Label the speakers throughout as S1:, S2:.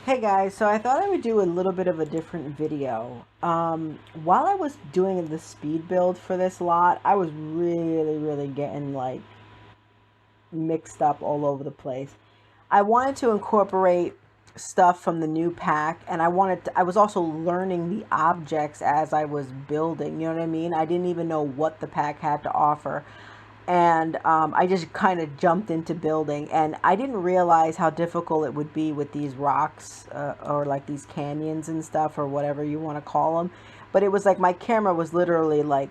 S1: Hey guys, so I thought I would do a little bit of a different video. While I was doing the speed build for this lot, I was really getting like mixed up all over the place. I wanted to incorporate stuff from the new pack, and I was also learning the objects as I was building, you know what I mean? I didn't even know what the pack had to offer. And I just kind of jumped into building, and I didn't realize how difficult it would be with these rocks, or like these canyons and stuff, or whatever you want to call them. But it was like my camera was literally like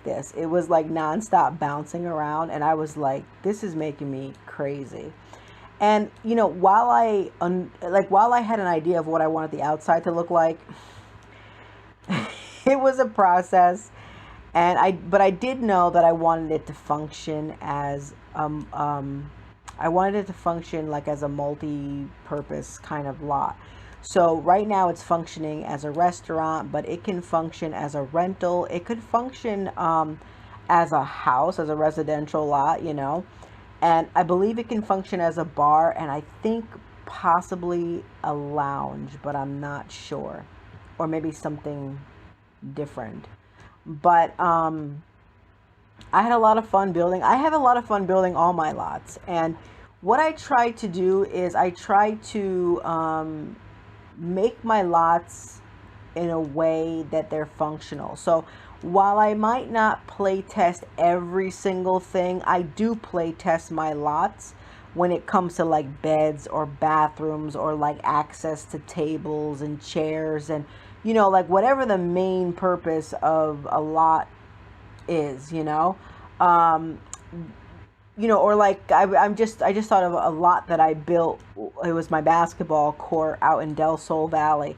S1: this. It was like nonstop bouncing around, and I was like, this is making me crazy. And while I had an idea of what I wanted the outside to look like, it was a process. And I did know that I wanted it to function as I wanted it to function like as a multi-purpose kind of lot. So right now it's functioning as a restaurant, but it can function as a rental. It could function as a house, as a residential lot, and I believe it can function as a bar, and I think possibly a lounge, but I'm not sure, or maybe something different. But I had a lot of fun building. I have a lot of fun building all my lots. And what I try to do is I try to make my lots in a way that they're functional. So while I might not play test every single thing, I do play test my lots when it comes to like beds or bathrooms or like access to tables and chairs and like whatever the main purpose of a lot is, um, or like I just thought of a lot that I built. It was my basketball court out in Del Sol Valley.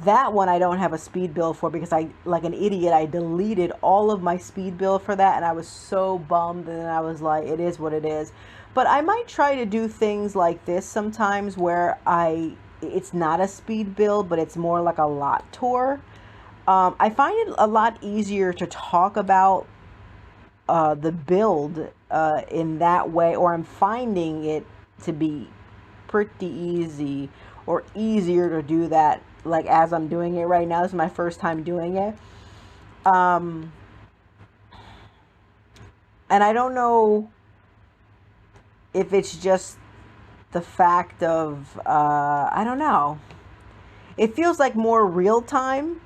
S1: That one I don't have a speed build for because I, like an idiot, I deleted all of my speed build for that, and I was so bummed. And then I was like, it is what it is. But I might try to do things like this sometimes where it's not a speed build, but it's more like a lot tour. I find it a lot easier to talk about the build in that way, or I'm finding it to be pretty easy or easier to do that like as I'm doing it right now. This is my first time doing it. Um, and I don't know if it's just the fact of, I don't know. It feels like more real time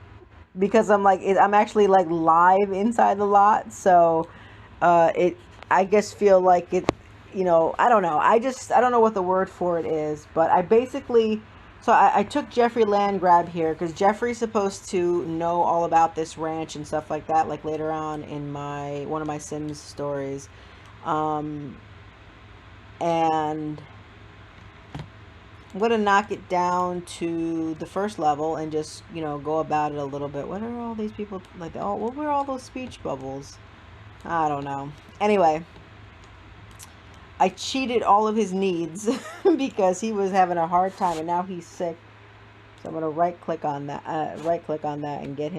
S1: because I'm actually like live inside the lot. So it I just feel like it, I don't know. I don't know what the word for it is, but I basically, so I took Geoffrey Landgraab here because Jeffrey's supposed to know all about this ranch and stuff like that, like later on in my one of my Sims stories. Um, and I'm gonna knock it down to the first level and just, go about it a little bit. What are all these people like? Oh, what were all those speech bubbles? I don't know. Anyway, I cheated all of his needs because he was having a hard time and now he's sick. So I'm gonna right click on that and get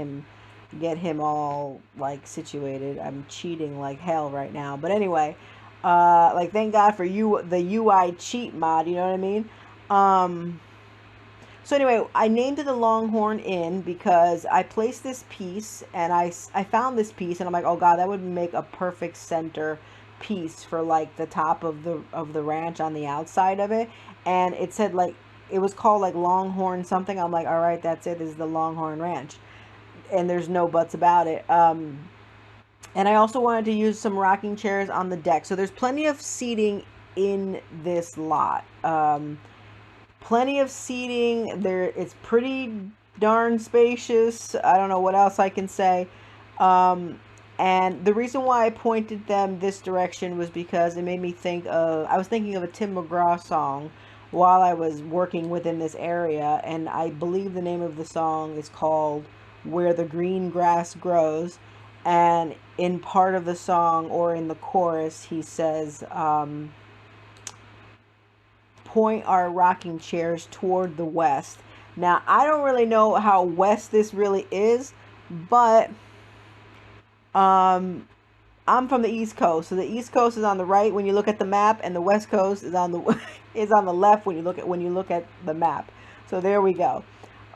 S1: him all like situated. I'm cheating like hell right now. But anyway, like thank God for you, the UI cheat mod. You know what I mean? Um, so anyway, I named it the Longhorn Inn because I placed this piece and I found this piece and I'm like, oh God, that would make a perfect center piece for like the top of the ranch on the outside of it. And it said like it was called like Longhorn something. I'm like, all right, that's it. This is the Longhorn Ranch, and there's no buts about it. And I also wanted to use some rocking chairs on the deck. So there's plenty of seating in this lot. Plenty of seating there. It's pretty darn spacious. I don't know what else I can say. um, and the reason why I pointed them this direction was because it made me think of, I was thinking of a Tim McGraw song while I was working within this area, and I believe the name of the song is called Where the Green Grass Grows. And in part of the song, or in the chorus, he says, point our rocking chairs toward the west. Now, I don't really know how west this really is, but um, I'm from the East Coast, so the East Coast is on the right when you look at the map, and the West Coast is on the is on the left when you look at the map. So there we go.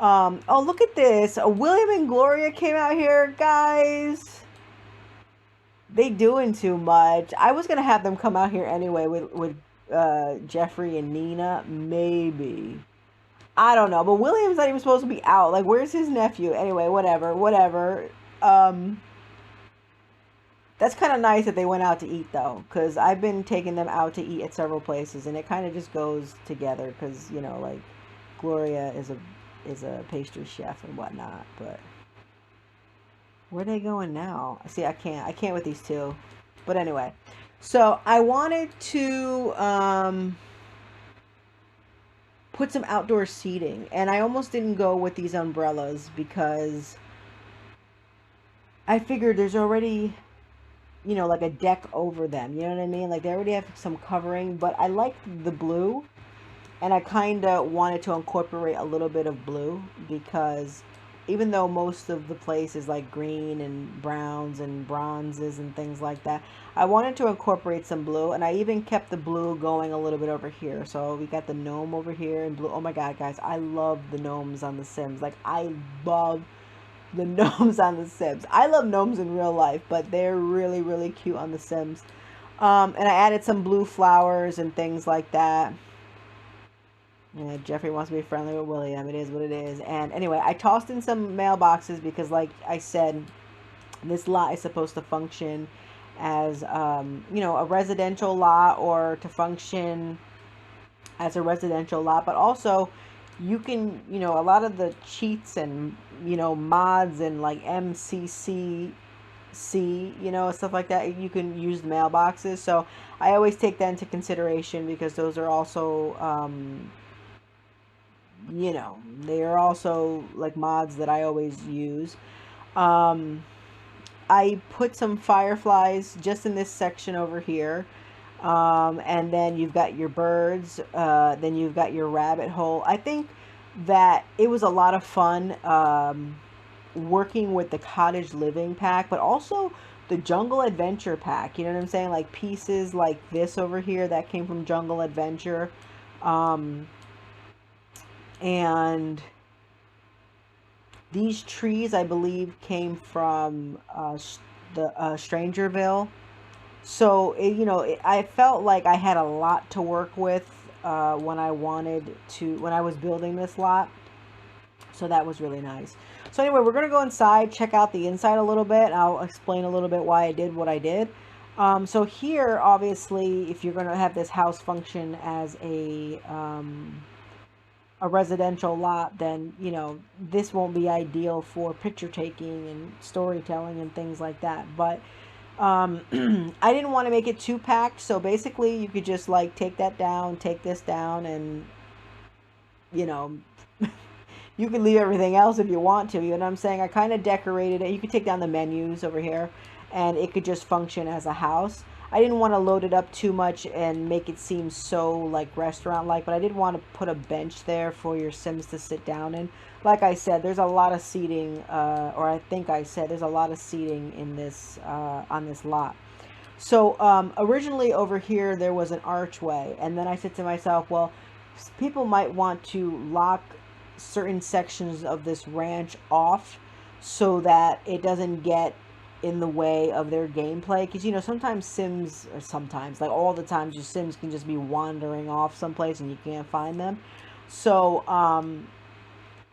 S1: Oh, look at this! William and Gloria came out here, guys. They doing too much. I was gonna have them come out here anyway with Geoffrey and Nina, maybe. I don't know, but William's not even supposed to be out. Like, where's his nephew? Anyway, whatever, whatever. That's kind of nice that they went out to eat though, because I've been taking them out to eat at several places, and it kind of just goes together. Because you know, like Gloria is a pastry chef and whatnot. But where are they going now? See, I can't with these two. But anyway, so I wanted to put some outdoor seating, and I almost didn't go with these umbrellas because I figured there's already, you know, like a deck over them. You know what I mean? Like they already have some covering, but I like the blue, and I kind of wanted to incorporate a little bit of blue because even though most of the place is like green and browns and bronzes and things like that, I wanted to incorporate some blue, and I even kept the blue going a little bit over here. So we got the gnome over here in blue. Oh my God, guys, I love the gnomes on The Sims. Like I love the gnomes on The Sims. I love gnomes in real life, but they're really, really cute on The Sims. And I added some blue flowers and things like that. Yeah, Geoffrey wants to be friendly with William. It is what it is. And anyway, I tossed in some mailboxes because, like I said, this lot is supposed to function as, you know, a residential lot, or to function as a residential lot, but also you can, you know, a lot of the cheats and, you know, mods and like MCCC, you know, stuff like that, you can use the mailboxes. So I always take that into consideration because those are also, you know, they are also like mods that I always use. Um, I put some fireflies just in this section over here. And then you've got your birds, then you've got your rabbit hole. I think that it was a lot of fun working with the cottage living pack, but also the jungle adventure pack. You know what I'm saying? Like pieces like this over here that came from Jungle Adventure. Um, and these trees, I believe, came from the Strangerville. So, you know, I felt like I had a lot to work with when I was building this lot. So that was really nice. So anyway, we're going to go inside, check out the inside a little bit. And I'll explain a little bit why I did what I did. So here, obviously, if you're going to have this house function as a residential lot, then, you know, this won't be ideal for picture taking and storytelling and things like that. But I didn't want to make it too packed, so basically you could just like take that down, take this down, and you know, you can leave everything else if you want to. You know what I'm saying? I kind of decorated it. You could take down the menus over here, and it could just function as a house. I didn't want to load it up too much and make it seem so like restaurant-like, but I did want to put a bench there for your Sims to sit down in. Like I said, there's a lot of seating, or I think I said there's a lot of seating in this on this lot. So originally over here there was an archway, and then I said to myself, well, people might want to lock certain sections of this ranch off so that it doesn't get in the way of their gameplay, because you know sometimes Sims, or sometimes like all the times, your Sims can just be wandering off someplace and you can't find them. So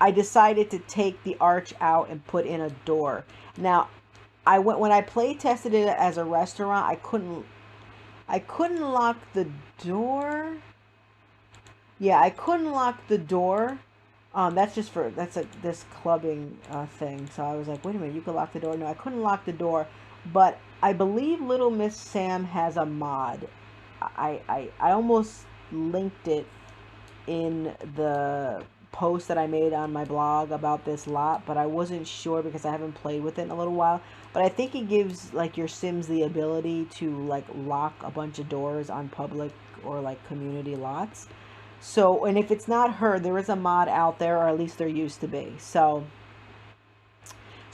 S1: I decided to take the arch out and put in a door. Now when I play tested it as a restaurant, I couldn't lock the door. Yeah, I couldn't lock the door. That's just for, that's this clubbing thing. So I was like, wait a minute, you could lock the door. No, I couldn't lock the door, but I believe Little Miss Sam has a mod. I almost linked it in the post that I made on my blog about this lot, but I wasn't sure because I haven't played with it in a little while. But I think it gives like your Sims the ability to like lock a bunch of doors on public or like community lots. So, and if it's not her, there is a mod out there, or at least there used to be. So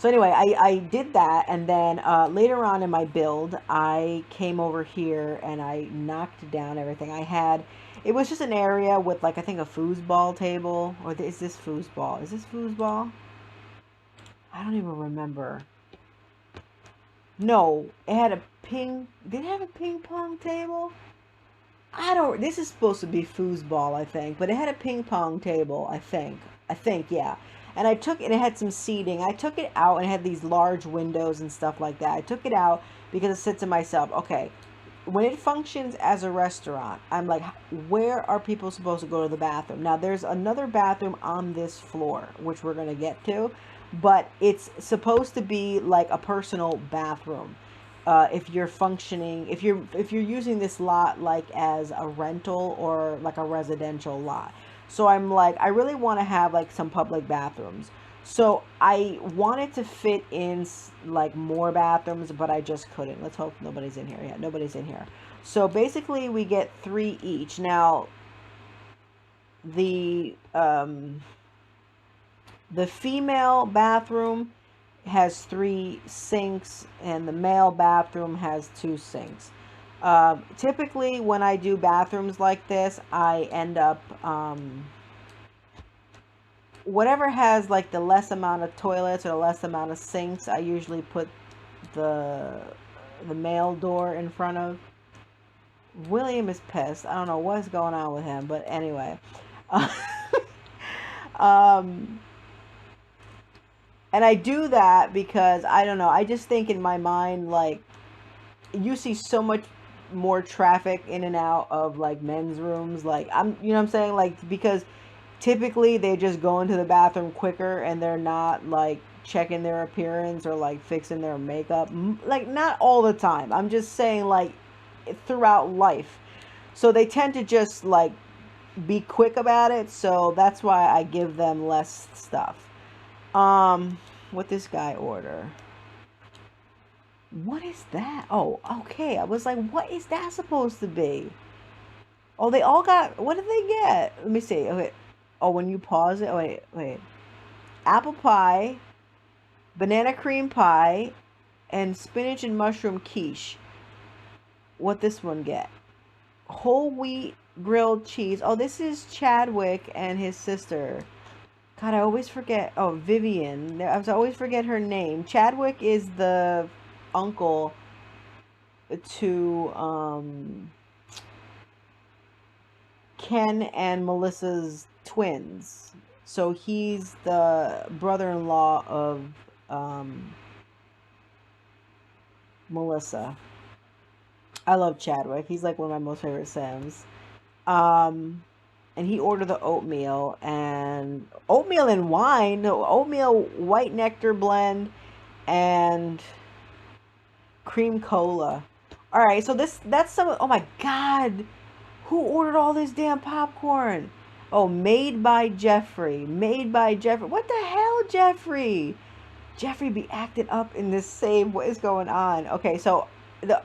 S1: So anyway, I did that, and then later on in my build, I came over here and I knocked down everything. It was just an area with like I think a foosball table, or is this foosball? Is this foosball? I don't even remember. No, it had a did it have a ping pong table? I don't, this is supposed to be foosball, I think, but it had a ping pong table, I think. Yeah. And I took it, it had some seating. I took it out and it had these large windows and stuff like that. I took it out because I said to myself, okay, when it functions as a restaurant, I'm like, where are people supposed to go to the bathroom? Now, there's another bathroom on this floor, which we're going to get to, but it's supposed to be like a personal bathroom. If you're functioning, if you're using this lot like as a rental or like a residential lot. So I'm like, I really want to have like some public bathrooms. So I wanted to fit in like more bathrooms, but I just couldn't. Let's hope nobody's in here. Yeah, nobody's in here. So basically, we get 3 each. Now, the um, the female bathroom has 3 sinks, and the male bathroom has 2 sinks. Typically, when I do bathrooms like this, I end up whatever has like the less amount of toilets or the less amount of sinks, I usually put the male door in front of. William is pissed. I don't know what's going on with him, but anyway. um, and I do that because I don't know. I just think in my mind, like, you see so much more traffic in and out of like men's rooms. Like, you know what I'm saying? Like, because typically they just go into the bathroom quicker and they're not like checking their appearance or like fixing their makeup. Like, not all the time. I'm just saying, like, throughout life. So they tend to just like be quick about it. So that's why I give them less stuff. What this guy order? What is that? Oh, okay. I was like, what is that supposed to be? Oh, they all got, what did they get? Let me see. Okay. Oh, when you pause it, oh, wait. Apple pie, banana cream pie, and spinach and mushroom quiche. What this one get? Whole wheat grilled cheese. Oh, this is Chadwick and his sister. God, I always forget. Oh, Vivian. I always forget her name. Chadwick is the uncle to Ken and Melissa's twins. So he's the brother-in-law of Melissa. I love Chadwick. He's like one of my most favorite Sims. And he ordered the oatmeal and wine. No, oatmeal white nectar blend and cream cola. All right, so that's some. Oh my God, who ordered all this damn popcorn? Oh, made by Geoffrey. Made by Geoffrey. What the hell, Geoffrey? Geoffrey be acting up in this save. What is going on? Okay, so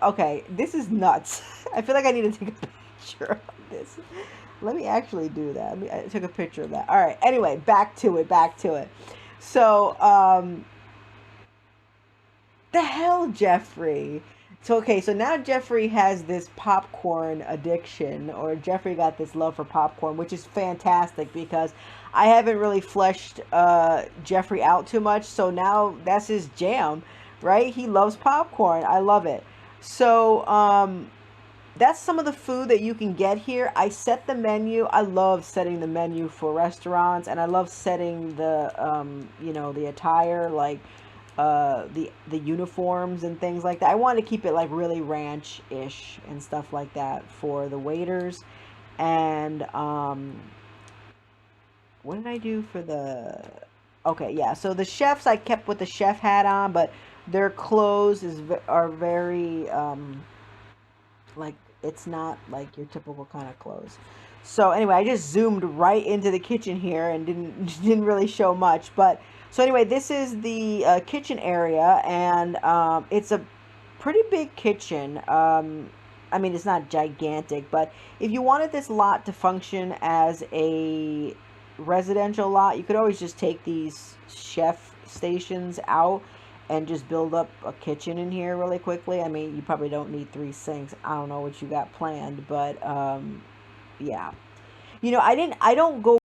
S1: okay, this is nuts. I feel like I need to take a picture of this. Let me actually do that. I took a picture of that. All right. Anyway, back to it. So, the hell, Geoffrey? So, okay, so now Geoffrey has this popcorn addiction, or Geoffrey got this love for popcorn, which is fantastic because I haven't really fleshed Geoffrey out too much. So now that's his jam, right? He loves popcorn. I love it. So, that's some of the food that you can get here. I set the menu. I love setting the menu for restaurants, and I love setting the the attire, like the uniforms and things like that. I want to keep it like really ranch-ish and stuff like that for the waiters. And what did I do for the? Okay, yeah. So the chefs I kept with the chef hat on, but their clothes are very like, it's not like your typical kind of clothes. So anyway, I just zoomed right into the kitchen here and didn't really show much. But so anyway, this is the kitchen area, and it's a pretty big kitchen. I mean, it's not gigantic, but if you wanted this lot to function as a residential lot, you could always just take these chef workstations out and just build up a kitchen in here really quickly. I mean, you probably don't need 3 sinks. I don't know what you got planned, but yeah. I don't go